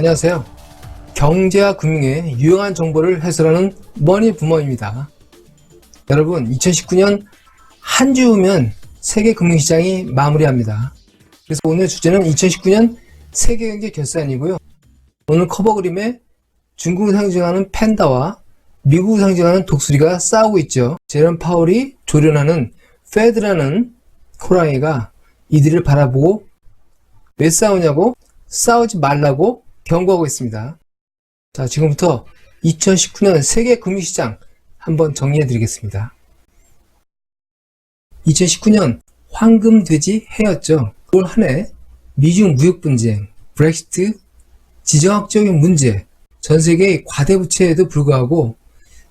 안녕하세요. 경제와 금융의 유용한 정보를 해설하는 머니부머입니다. 여러분, 2019년 한 주 후면 세계 금융시장이 마무리합니다. 그래서 오늘 주제는 2019년 세계경제 결산이고요. 오늘 커버 그림에 중국을 상징하는 팬다와 미국을 상징하는 독수리가 싸우고 있죠. 제롬 파월이 조련하는 페드라는 호랑이가 이들을 바라보고 왜 싸우냐고, 싸우지 말라고 경고하고 있습니다. 자, 지금부터 2019년 세계 금융시장 한번 정리해 드리겠습니다. 2019년 황금돼지 해였죠. 올 한 해 미중 무역 분쟁, 브렉시트, 지정학적인 문제, 전 세계의 과대부채에도 불구하고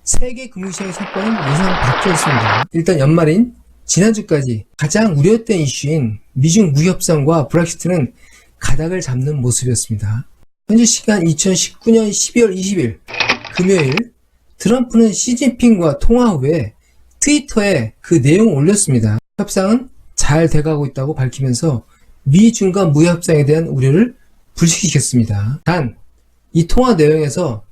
세계 금융시장의 성과는 예상 밖이었습니다. 일단 연말인 지난주까지 가장 우려했던 이슈인 미중 무협상과 브렉시트는 가닥을 잡는 모습이었습니다. 현재 시간 2019년 12월 20일 금요일, 트럼프는 시진핑과 통화 후에 트위터에 그 내용을 올렸습니다. 협상은 잘 돼가고 있다고 밝히면서 미중간 무협상에 대한 우려를 불식시켰습니다. 단, 이 통화 내용에서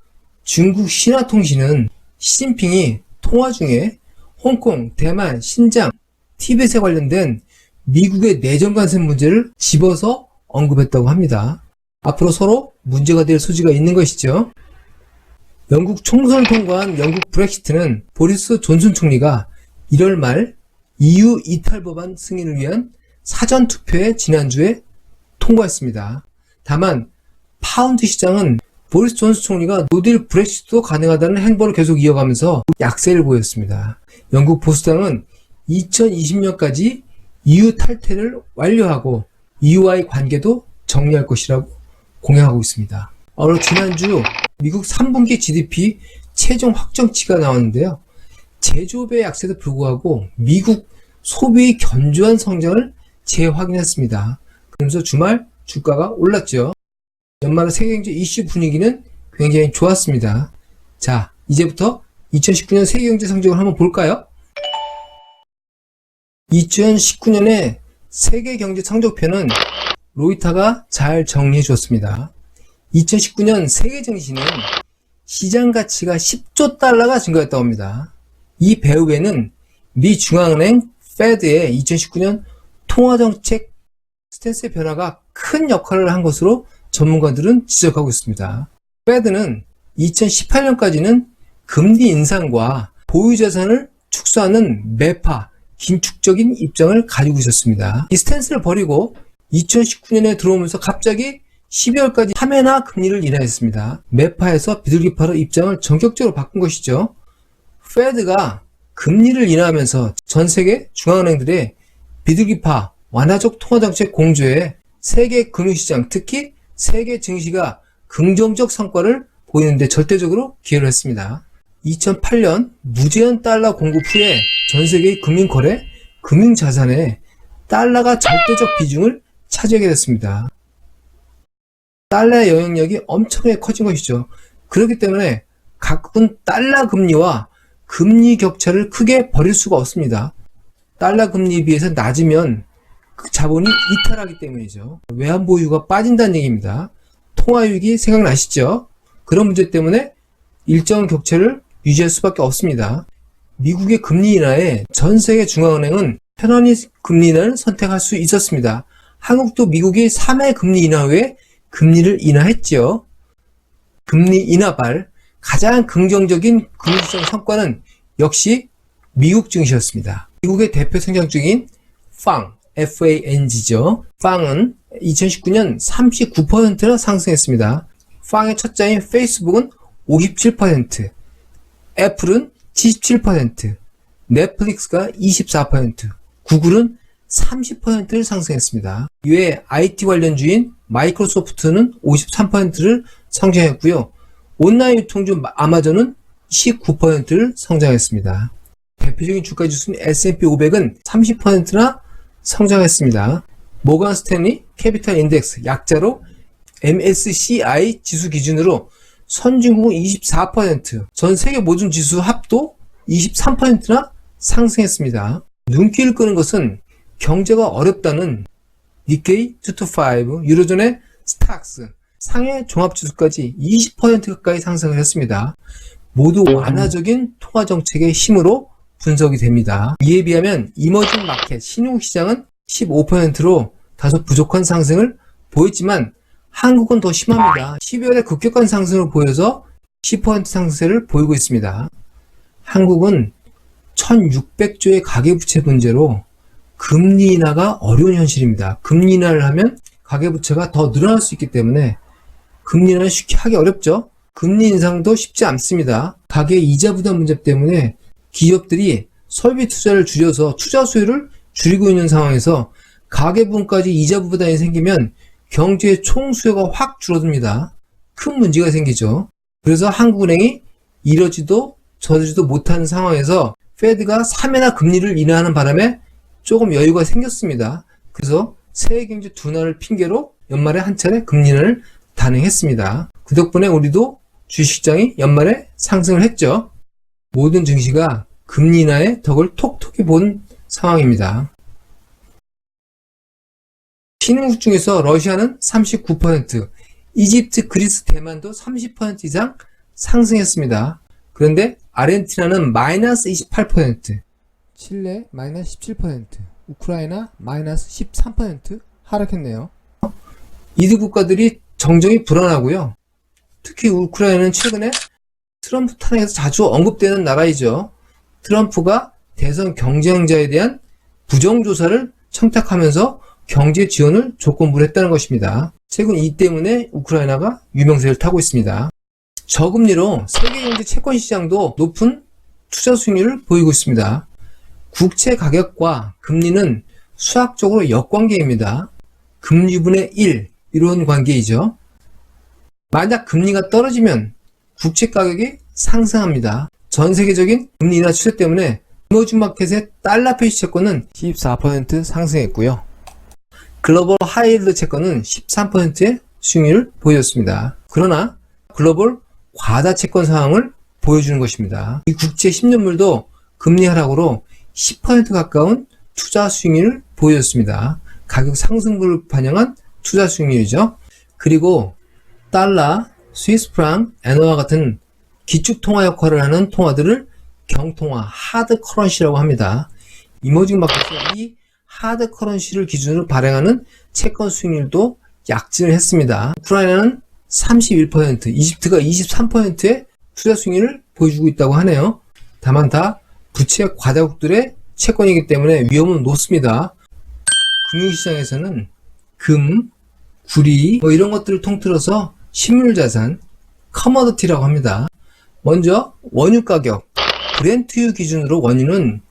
중국 신화통신은 시진핑이 통화 중에 홍콩, 대만, 신장, 티벳에 관련된 미국의 내정 관세 문제를 집어서 언급했다고 합니다. 앞으로 서로 문제가 될 소지가 있는 것이죠. 영국 총선을 통과한 영국 브렉시트는 보리스 존슨 총리가 1월 말 EU 이탈 법안 승인을 위한 사전투표에 지난주에 통과했습니다. 다만 파운드 시장은 보리스 존슨 총리가 노딜 브렉시트도 가능하다는 행보를 계속 이어가면서 약세를 보였습니다. 영국 보수당은 2020년까지 EU 탈퇴를 완료하고 EU와의 관계도 정리할 것이라고 공약하고 있습니다. 지난주 미국 3분기 GDP 최종 확정치가 나왔는데요. 제조업의 약세에도 불구하고 미국 소비의 견조한 성장을 재확인했습니다. 그러면서 주말 주가가 올랐죠. 연말 세계경제 이슈 분위기는 굉장히 좋았습니다. 자, 이제부터 2019년 세계경제 성적을 한번 볼까요? 2019년의 세계경제 성적표는 로이터가 잘 정리해 주었습니다. 2019년 세계 증시는 시장 가치가 10조 달러가 증가했다고 합니다. 이 배후에는 미 중앙은행 페드의 2019년 통화정책 스탠스의 변화가 큰 역할을 한 것으로 전문가들은 지적하고 있습니다. 페드는 2018년까지는 금리 인상과 보유자산을 축소하는 매파, 긴축적인 입장을 가지고 있었습니다. 이 스탠스를 버리고 2019년에 들어오면서 갑자기 12월까지 3회나 금리를 인하했습니다. 매파에서 비둘기파로 입장을 전격적으로 바꾼 것이죠. 페드가 금리를 인하하면서 전 세계 중앙은행들의 비둘기파 완화적 통화정책 공조에 세계 금융시장, 특히 세계 증시가 긍정적 성과를 보이는 데 절대적으로 기여를 했습니다. 2008년 무제한 달러 공급 후에 전 세계의 금융거래, 금융자산에 달러가 절대적 비중을 차지하게 됐습니다. 달러의 영향력이 엄청나게 커진 것이죠. 그렇기 때문에 각국은 달러 금리와 금리 격차를 크게 벌일 수가 없습니다. 달러 금리에 비해서 낮으면 그 자본이 이탈하기 때문이죠. 외환 보유가 빠진다는 얘기입니다. 통화유익이 생각나시죠? 그런 문제 때문에 일정 격차를 유지할 수밖에 없습니다. 미국의 금리 인하에 전 세계 중앙은행은 편안히 금리 인하를 선택할 수 있었습니다. 한국도 미국이 3회 금리 인하 후에 금리를 인하했죠. 금리 인하발 가장 긍정적인 금융시장 성과는 역시 미국 증시였습니다. 미국의 대표 성장주인 FANG죠. FANG은 2019년 39%나 상승했습니다. FANG의 첫 자인 페이스북은 57%, 애플은 77%, 넷플릭스가 24%, 구글은 30%를 상승했습니다. 이외에 IT 관련주인 마이크로소프트는 53%를 성장했고요. 온라인 유통주 아마존은 19%를 성장했습니다. 대표적인 주가 지수인 S&P 500은 30%나 성장했습니다. 모건 스탠리 캐피탈 인덱스 약자로 MSCI 지수 기준으로 선진국은 24%, 전 세계 모든 지수 합도 23%나 상승했습니다. 눈길을 끄는 것은 경제가 어렵다는 니케이 225, 유로존의 스탁스, 상해 종합지수까지 20% 가까이 상승을 했습니다. 모두 완화적인 통화정책의 힘으로 분석이 됩니다. 이에 비하면 이머징 마켓 신흥국 시장은 15%로 다소 부족한 상승을 보였지만 한국은 더 심합니다. 12월에 급격한 상승을 보여서 10% 상승세를 보이고 있습니다. 한국은 1600조의 가계부채 문제로 금리 인하가 어려운 현실입니다. 금리 인하를 하면 가계부채가 더 늘어날 수 있기 때문에 금리 인하는 쉽게 하기 어렵죠. 금리 인상도 쉽지 않습니다. 가계 이자 부담 문제 때문에 기업들이 설비 투자를 줄여서 투자 수요를 줄이고 있는 상황에서 가계부분까지 이자 부담이 생기면 경제의 총 수요가 확 줄어듭니다. 큰 문제가 생기죠. 그래서 한국은행이 이러지도 저러지도 못하는 상황에서 페드가 3회나 금리를 인하하는 바람에 조금 여유가 생겼습니다. 그래서 세계경제 둔화를 핑계로 연말에 한 차례 금리 인하를 단행했습니다. 그 덕분에 우리도 주식시장이 연말에 상승을 했죠. 모든 증시가 금리 인하의 덕을 톡톡히 본 상황입니다. 신흥국 중에서 러시아는 39%, 이집트, 그리스, 대만도 30% 이상 상승했습니다. 그런데 아르헨티나는 마이너스 28%, 칠레 마이너스 17%, 우크라이나 마이너스 13% 하락했네요. 이들 국가들이 정정이 불안하고요. 특히 우크라이나는 최근에 트럼프 탄핵에서 자주 언급되는 나라이죠. 트럼프가 대선 경쟁자에 대한 부정조사를 청탁하면서 경제 지원을 조건부로 했다는 것입니다. 최근 이 때문에 우크라이나가 유명세를 타고 있습니다. 저금리로 세계경제 채권 시장도 높은 투자 수익률을 보이고 있습니다. 국채 가격과 금리는 수학적으로 역관계입니다. 금리분의 1 이런 관계이죠. 만약 금리가 떨어지면 국채 가격이 상승합니다. 전 세계적인 금리 인하 추세 때문에 이머징 마켓의 달러 표시 채권은 14% 상승했고요. 글로벌 하이힐드 채권은 13%의 수익률을 보였습니다. 그러나 글로벌 과다 채권 상황을 보여주는 것입니다. 이 국채 10년물도 금리 하락으로 10% 가까운 투자 수익률을 보였습니다. 가격 상승분을 반영한 투자 수익률이죠. 그리고 달러, 스위스 프랑, 엔화와 같은 기축통화 역할을 하는 통화들을 경통화, 하드 커런시라고 합니다. 이머징 마켓에서 이 하드 커런시를 기준으로 발행하는 채권 수익률도 약진을 했습니다. 우크라이나는 31%, 이집트가 23%의 투자 수익률을 보여주고 있다고 하네요. 다만 다 부채 과다국들의 채권이기 때문에 위험은 높습니다. 금융시장에서는 금, 구리 이런 것들을 통틀어서 실물자산, 커머더티라고 합니다. 먼저 원유 가격, 브렌트유 기준으로 원유는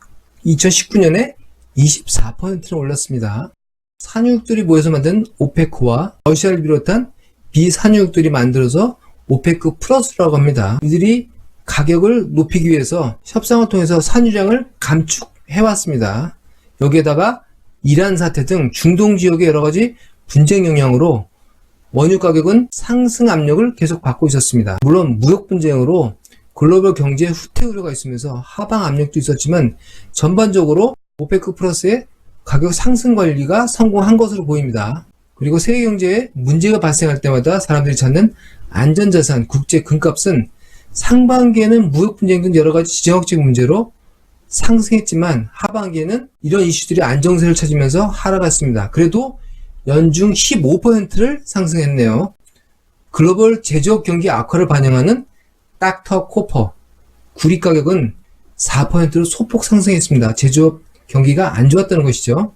2019년에 24%나 올랐습니다. 산유국들이 모여서 만든 오페크와 러시아를 비롯한 비산유국들이 만들어서 오페크 플러스라고 합니다. 이들이 가격을 높이기 위해서 협상을 통해서 산유량을 감축해왔습니다. 여기에다가 이란 사태 등 중동 지역의 여러가지 분쟁 영향으로 원유 가격은 상승 압력을 계속 받고 있었습니다. 물론 무역 분쟁으로 글로벌 경제에 후퇴 우려가 있으면서 하방 압력도 있었지만 전반적으로 오페크 플러스의 가격 상승 관리가 성공한 것으로 보입니다. 그리고 세계 경제에 문제가 발생할 때마다 사람들이 찾는 안전자산, 국제 금값은 상반기에는 무역 분쟁 등 여러 가지 지정학적 문제로 상승했지만 하반기에는 이런 이슈들이 안정세를 찾으면서 하락했습니다. 그래도 연중 15%를 상승했네요. 글로벌 제조업 경기 악화를 반영하는 닥터 코퍼 구리 가격은 4%로 소폭 상승했습니다. 제조업 경기가 안 좋았다는 것이죠.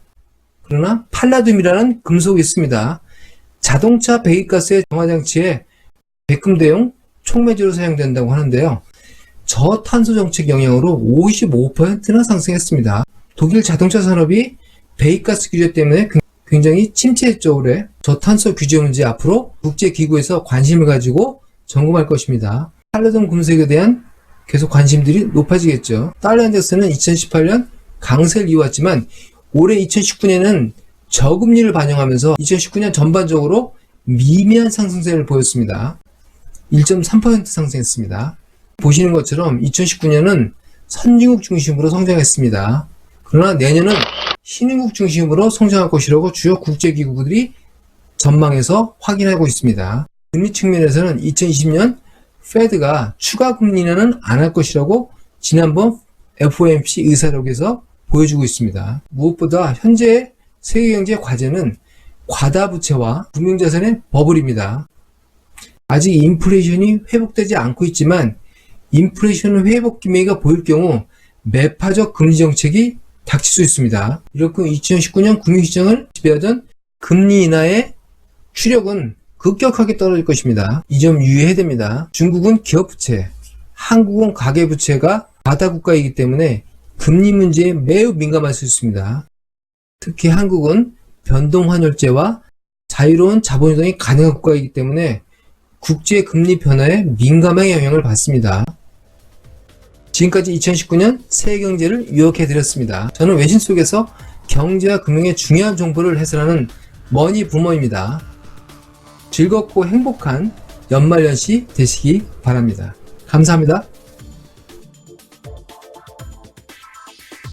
그러나 팔라듐이라는 금속이 있습니다. 자동차 배기가스의 정화장치에 백금대용 촉매제로 사용된다고 하는데요. 저탄소 정책 영향으로 55%나 상승했습니다. 독일 자동차 산업이 배기가스 규제 때문에 굉장히 침체했죠. 올해 저탄소 규제 문제 앞으로 국제기구에서 관심을 가지고 점검할 것입니다. 팔라듐 금속에 대한 계속 관심들이 높아지겠죠. 달러 인덱스는 2018년 강세를 이어왔지만 올해 2019년에는 저금리를 반영하면서 2019년 전반적으로 미미한 상승세를 보였습니다. 1.3% 상승했습니다. 보시는 것처럼 2019년은 선진국 중심으로 성장했습니다. 그러나 내년은 신흥국 중심으로 성장할 것이라고 주요 국제기구들이 전망해서 확인하고 있습니다. 금리 측면에서는 2020년 페드가 추가 금리 인하는 안 할 것이라고 지난번 FOMC 의사록에서 보여주고 있습니다. 무엇보다 현재 세계경제 과제는 과다 부채와 금융자산의 버블입니다. 아직 인플레이션이 회복되지 않고 있지만 인플레이션 회복 기미가 보일 경우 매파적 금리 정책이 닥칠 수 있습니다. 이렇게 2019년 금융시장을 지배하던 금리 인하의 추력은 급격하게 떨어질 것입니다. 이 점 유의해야 됩니다. 중국은 기업부채, 한국은 가계부채가 바다국가이기 때문에 금리 문제에 매우 민감할 수 있습니다. 특히 한국은 변동환율제와 자유로운 자본이동이 가능한 국가이기 때문에 국제 금리 변화에 민감하게 영향을 받습니다. 지금까지 2019년 세계경제를 요약해드렸습니다. 저는 외신 속에서 경제와 금융의 중요한 정보를 해설하는 머니부머입니다. 즐겁고 행복한 연말연시 되시기 바랍니다. 감사합니다.